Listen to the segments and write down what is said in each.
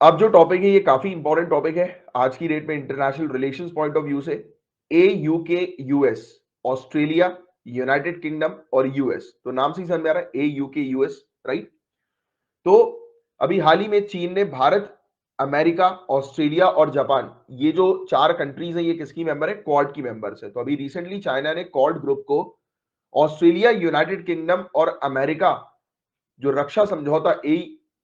अब जो टॉपिक है ये काफी इंपॉर्टेंट टॉपिक है आज की डेट में international relations point of view से। ए UK US, Australia, United Kingdom और यूएस, तो नाम से ही समझ में आ रहा है ए यूके यूएस, राइट। तो अभी हाल ही में चीन ने भारत, अमेरिका, ऑस्ट्रेलिया और जापान, ये जो चार कंट्रीज हैं, ये किसकी मेंबर है? क्वाड की मेंबर्स है। तो अभी रिसेंटली चाइना ने क्वाड ग्रुप को ऑस्ट्रेलिया, यूनाइटेड किंगडम और अमेरिका जो रक्षा समझौता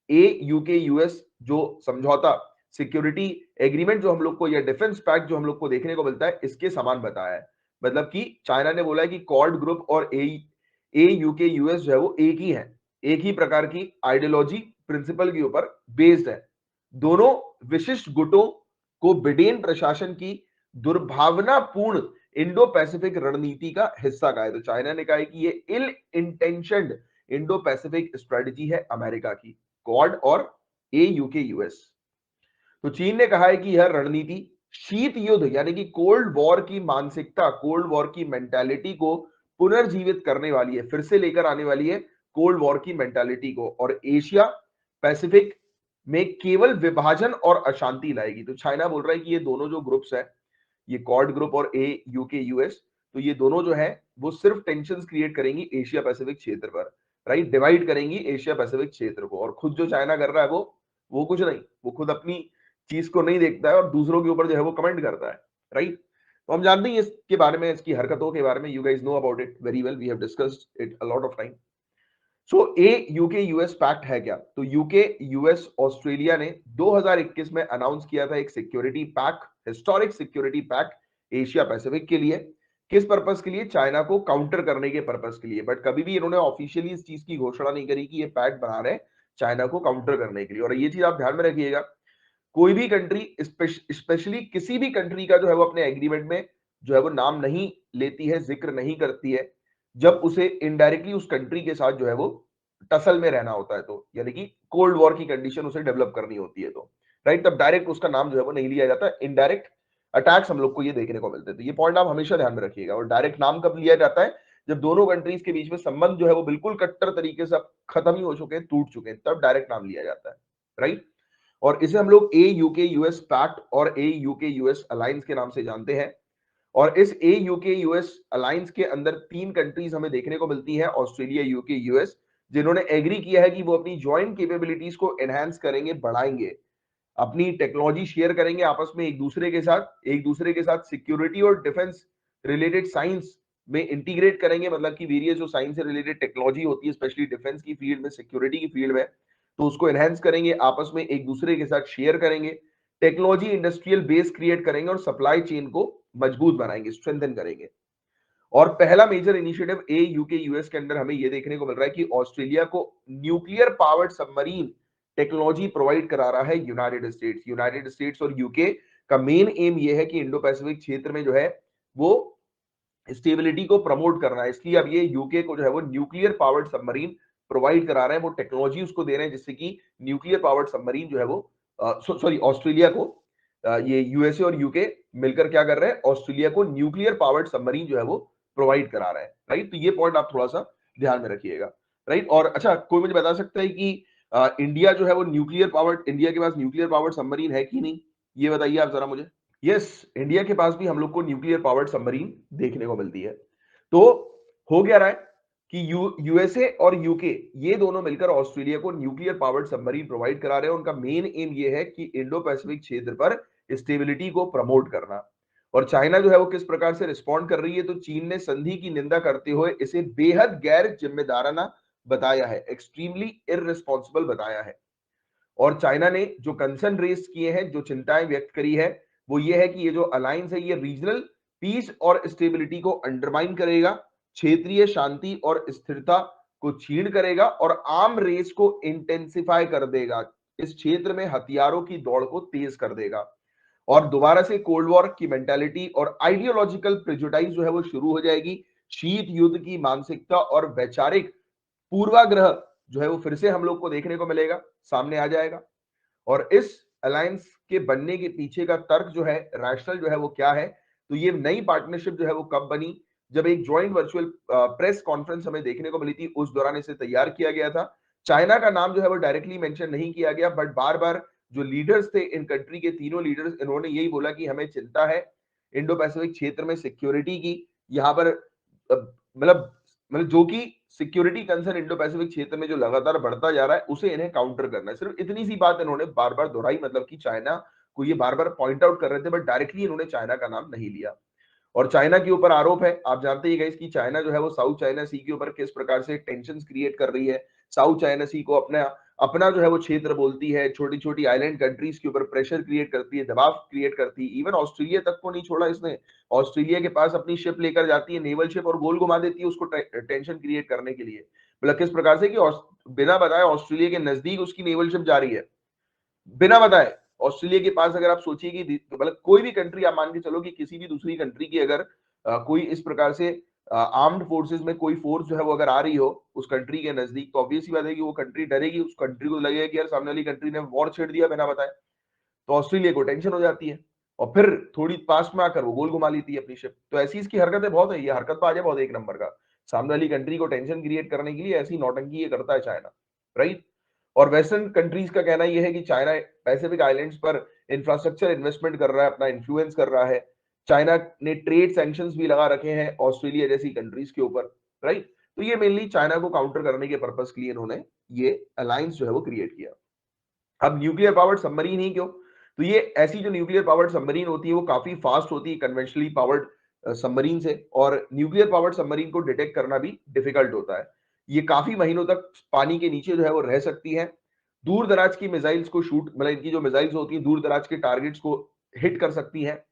ए यूके यूएस जो समझौता, सिक्योरिटी एग्रीमेंट जो हम लोग को, या डिफेंस पैक्ट जो हम लोग को देखने को मिलता है, इसके समान बताया है। मतलब कि चाइना ने बोला है कि क्वाड ग्रुप और ए यूके यूएस जो है वो एक ही है, एक ही प्रकार की आइडियोलॉजी, प्रिंसिपल के ऊपर बेस्ड है। दोनों विशिष्ट गुटों को बिडेन प्रशासन की दुर्भावनापूर्ण इंडो पैसिफिक रणनीति का हिस्सा कहा है। तो चाइना ने कहा है कि ये इल इंटेंशनड इंडो पैसिफिक स्ट्रेटजी है अमेरिका की, क्वाड और ए यूके यूएस। तो चीन ने कहा है कि यह रणनीति शीत युद्ध यानी कि कोल्ड वॉर की मानसिकता, कोल्ड वॉर की मेंटालिटी को पुनर्जीवित करने वाली है, फिर से लेकर आने वाली है कोल्ड वॉर की मेंटालिटी को, और एशिया पैसिफिक में केवल विभाजन और अशांति लाएगी। तो चाइना बोल रहा है कि ये दोनों जो ग्रुप्स है, ये क्वाड ग्रुप और ए यूके यूएस, तो ये दोनों जो है वो सिर्फ टेंशन क्रिएट करेंगी एशिया पैसिफिक क्षेत्र पर, राइट, डिवाइड करेंगी एशिया पैसिफिक क्षेत्र को। और खुद जो चाइना कर रहा है वो कुछ नहीं, वो खुद अपनी चीज को नहीं देखता है और दूसरों के ऊपर जो है वो कमेंट करता है, राइट। तो हम जानते हैं इसके बारे में, इसकी हरकतों के बारे में, you guys know about it very well, we have discussed it a lot of time. So a UK US pact है क्या? तो यूके यूएस ऑस्ट्रेलिया ने 2021 में अनाउंस किया था एक security pact, historic security pact Asia Pacific के लिए। किस पर्पस के लिए? चाइना को काउंटर करने के पर्पस के लिए। बट कभी भी इन्होंने ऑफिशियली इस चीज की घोषणा नहीं करी कि ये पैक्ट बना रहे हैं चाइना को काउंटर करने के लिए। और ये चीज आप ध्यान में रखिएगा, कोई भी कंट्री, स्पेशली किसी भी कंट्री का जो है वो अपने एग्रीमेंट में जो है वो नाम नहीं लेती है, जिक्र नहीं करती है, जब उसे इनडायरेक्टली उस कंट्री के साथ जो है वो टसल में रहना होता है, तो यानी कि कोल्ड वॉर की कंडीशन उसे डेवलप करनी होती है, तो राइट, तब डायरेक्ट उसका नाम जो है वो नहीं लिया जाता, इनडायरेक्ट अटैक्स हम लोग को ये देखने को मिलते हैं। तो ये पॉइंट आप हमेशा ध्यान में रखिएगा। और डायरेक्ट नाम कब लिया जाता है? जब दोनों कंट्रीज के बीच में संबंध जो है वो बिल्कुल कट्टर तरीके से अब खत्म ही हो चुके हैं, टूट चुके हैं, तब डायरेक्ट नाम लिया जाता है, राइट। और इसे हम लोग ए यूके यूएस पैक्ट और ए यूके यूएस अलायंस के नाम से जानते हैं। और इस ए यूके यूएस अलायंस के अंदर तीन कंट्रीज हमें देखने को मिलती हैं, ऑस्ट्रेलिया, यूके, यूएस, जिन्होंने एग्री किया है कि वो अपनी ज्वाइंट कैपेबिलिटीज को एनहांस करेंगे, बढ़ाएंगे, अपनी टेक्नोलॉजी शेयर करेंगे आपस में एक दूसरे के साथ सिक्योरिटी और डिफेंस रिलेटेड साइंस में इंटीग्रेट करेंगे। मतलब कि वेरियस जो साइंस से रिलेटेड टेक्नोलॉजी होती है, स्पेशली डिफेंस की फील्ड में, सिक्योरिटी की फील्ड में, तो उसको एनहेंस करेंगे, आपस में एक दूसरे के साथ शेयर करेंगे, टेक्नोलॉजी इंडस्ट्रियल बेस क्रिएट करेंगे और सप्लाई चेन को मजबूत बनाएंगे, स्ट्रेंथन करेंगे। और पहला मेजर इनिशिएटिव ए यूके यूएस के अंदर हमें यह देखने को मिल रहा है कि ऑस्ट्रेलिया को nuclear powered submarine technology provide करा रहा है यूनाइटेड स्टेट्स और यूके का मेन एम यह है कि इंडो पैसिफिक क्षेत्र में जो है वो स्टेबिलिटी को प्रमोट करना है। इसलिए अब ये यूके को जो है वो न्यूक्लियर पावर्ड सबमरीन प्रोवाइड करा रहे हैं, वो टेक्नोलॉजी उसको दे रहे हैं जिससे कि न्यूक्लियर पावर्ड सबमरीन जो है वो, सॉरी, ऑस्ट्रेलिया को, ये यूएसए और यूके मिलकर क्या कर रहे हैं? ऑस्ट्रेलिया को न्यूक्लियर पावर्ड सबमरीन जो है वो प्रोवाइड करा रहा है, राइट। तो ये पॉइंट आप थोड़ा सा ध्यान में रखिएगा, राइट। और अच्छा, कोई मुझे बता सकता है कि इंडिया जो है वो न्यूक्लियर पावर्ड, इंडिया के पास न्यूक्लियर पावर्ड सबमरीन है कि नहीं? ये बताइए आप जरा मुझे। यस, इंडिया के पास भी हम लोग को न्यूक्लियर पावर्ड सबमरीन देखने को मिलती है। तो हो क्या रहा है कि यूएसए और यूके, ये दोनों मिलकर ऑस्ट्रेलिया को न्यूक्लियर पावर्ड सबमरीन प्रोवाइड करा रहे हैं। उनका मेन एम ये है कि इंडो पैसिफिक क्षेत्र पर स्टेबिलिटी को प्रमोट करना। और चाइना जो है वो किस प्रकार से रिस्पॉन्ड कर रही है? तो चीन ने संधि की निंदा करते हुए इसे बेहद गैर जिम्मेदाराना बताया है, एक्सट्रीमली इररिस्पॉन्सिबल बताया है। और चाइना ने जो कंसर्न रेस किए हैं, जो चिंताएं व्यक्त करी है, वो ये है कि ये जो अलायंस है ये रीजनल पीस और स्टेबिलिटी को अंडरमाइन करेगा, क्षेत्रीय शांति और स्थिरता को छीन करेगा और आर्म रेस को इंटेंसिफाई कर देगा, इस क्षेत्र में हथियारों की दौड़ को तेज कर देगा। और दोबारा से कोल्ड वॉर की मेंटालिटी और आइडियोलॉजिकल प्रेजुडाइज जो है वो शुरू हो जाएगी, शीत युद्ध की मानसिकता और वैचारिक पूर्वाग्रह जो है वो फिर से हम लोग को देखने को मिलेगा, सामने आ जाएगा। और इस अलायंस के बनने के पीछे का तर्क जो है, रैशनल जो है वो क्या है? तो ये नई पार्टनरशिप जो है वो कब बनी? जब एक ज्वाइंट वर्चुअल प्रेस कॉन्फ्रेंस हमें देखने को मिली थी, उस दौरान इसे तैयार किया गया था। चाइना का नाम जो है वो डायरेक्टली मेंशन नहीं किया गया, बट बार बार जो लीडर्स थे इन कंट्री के, तीनों लीडर्स, इन्होंने यही बोला कि हमें चिंता है इंडो पैसिफिक क्षेत्र में सिक्योरिटी की। यहाँ पर मतलब मतलब जो कि सिक्योरिटी कंसर्न इंडो पैसिफिक क्षेत्र में जो लगातार बढ़ता जा रहा है, उसे इन्हें काउंटर करना है। सिर्फ इतनी सी बात इन्होंने बार बार दोहराई, मतलब कि चाइना को ये बार बार पॉइंट आउट कर रहे थे, बट डायरेक्टली इन्होंने चाइना का नाम नहीं लिया। और चाइना के ऊपर आरोप है, आप जानते ही गाइस कि चाइना जो है वो साउथ चाइना सी के ऊपर किस प्रकार से टेंशन क्रिएट कर रही है। साउथ चाइना सी को अपना अपना जो है वो क्षेत्र बोलती है, छोटी छोटी आइलैंड कंट्रीज के ऊपर प्रेशर क्रिएट करती है, दबाव क्रिएट करती है। इवन ऑस्ट्रेलिया तक को नहीं छोड़ा इसने। ऑस्ट्रेलिया के पास अपनी शिप लेकर जाती है, नेवल शिप, और गोल घुमा देती है उसको टेंशन क्रिएट करने के लिए। मतलब किस प्रकार से कि बिना बताए ऑस्ट्रेलिया के नजदीक उसकी नेवल शिप जा रही है, बिना बताए। ऑस्ट्रेलिया के पास अगर आप सोचिए कि मतलब कोई भी कंट्री, आप मान के चलो कि किसी भी दूसरी कंट्री की अगर कोई इस प्रकार से आर्म्ड फोर्सेस में कोई फोर्स जो है वो अगर आ रही हो उस कंट्री के नजदीक, तो ऑब्वियस सी बात है कि वो कंट्री डरेगी, उस कंट्री को लगेगा कि यार सामने वाली कंट्री ने वॉर छेड़ दिया बिना बताए। तो ऑस्ट्रेलिया को टेंशन हो जाती है, और फिर थोड़ी पास में आकर वो गोल घुमा लेती है अपनी शिप। तो ऐसी इसकी हरकतें बहुत है, ये हरकत तो आ जाए बहुत एक नंबर का। सामने वाली कंट्री को टेंशन क्रिएट करने के लिए ऐसी नौटंकी ये करता है चाइना, राइट। और वेस्टर्न कंट्रीज का कहना यह है कि चाइना पैसिफिक आइलैंड्स पर इंफ्रास्ट्रक्चर इन्वेस्टमेंट कर रहा है, अपना इन्फ्लुएंस कर रहा है। चाइना ने ट्रेड सैंक्शंस भी लगा रखे हैं ऑस्ट्रेलिया जैसी कंट्रीज के ऊपर, राइट। तो ये मेनली चाइना को काउंटर करने के पर्पस के लिए इन्होंने ये अलायंस जो है वो क्रिएट किया। अब न्यूक्लियर पावर्ड सबमरीन ही क्यों? तो ये ऐसी जो न्यूक्लियर पावर्ड सबमरीन होती है वो काफी फास्ट होती है कन्वेंशनली पावर्ड सबमरीन से, और न्यूक्लियर पावर्ड सबमरीन को डिटेक्ट करना भी डिफिकल्ट होता है। ये काफी महीनों तक पानी के नीचे जो है वो रह सकती है। दूर दराज की मिसाइल्स को शूट, मतलब इनकी जो मिसाइल्स होती हैं दूर दराज के टारगेट्स को हिट कर सकती है,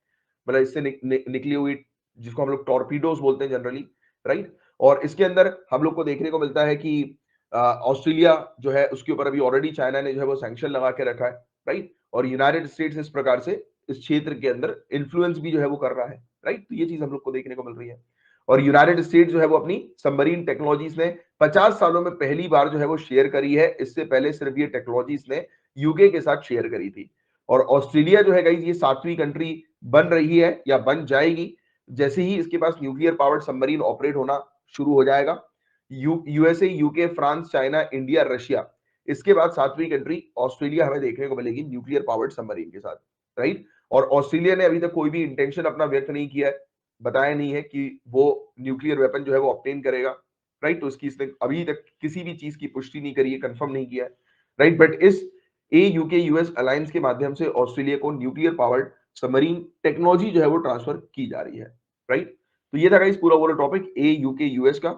मतलब इससे निकली हुई, जिसको हम लोग टॉर्पीडोज बोलते हैं जनरली, राइट। और इसके अंदर हम लोग को देखने को मिलता है कि ऑस्ट्रेलिया जो है उसके ऊपर अभी ऑलरेडी चाइना ने जो है वो सैंक्शन लगा के रखा है, राइट। और यूनाइटेड स्टेट्स इस प्रकार से इस क्षेत्र के अंदर इन्फ्लुएंस भी जो है वो कर रहा है, राइट। तो ये चीज हम लोग को देखने को मिल रही है। और यूनाइटेड स्टेट्स जो है वो अपनी सबमरीन टेक्नोलॉजीज ने 50 सालों में पहली बार जो है वो शेयर करी है। इससे पहले सिर्फ ये टेक्नोलॉजीज ने यूके के साथ शेयर करी थी। और ऑस्ट्रेलिया जो है गाइस ये 7वीं कंट्री बन रही है या बन जाएगी जैसे ही इसके पास न्यूक्लियर पावर्ड सबमरीन ऑपरेट होना शुरू हो जाएगा। USA, UK, France, China, India, Russia, इसके बाद 7वीं कंट्री ऑस्ट्रेलिया हमें देखने को मिलेगी न्यूक्लियर पावर्ड सबमरीन के साथ, राइट। और ऑस्ट्रेलिया ने अभी तक कोई भी इंटेंशन अपना व्यक्त नहीं किया है, बताया नहीं है कि वो न्यूक्लियर वेपन जो है वो ऑब्टेन करेगा, राइट। तो इसकी इसने अभी तक किसी भी चीज की पुष्टि नहीं करी है, कंफर्म नहीं किया है, राइट। बट इस ए यूके यूएस अलायंस के माध्यम से ऑस्ट्रेलिया को न्यूक्लियर पावर्ड सबमरीन टेक्नोलॉजी जो है वो ट्रांसफर की जा रही है, राइट। तो ये था गाइस पूरा वो टॉपिक ए यूके यूएस का।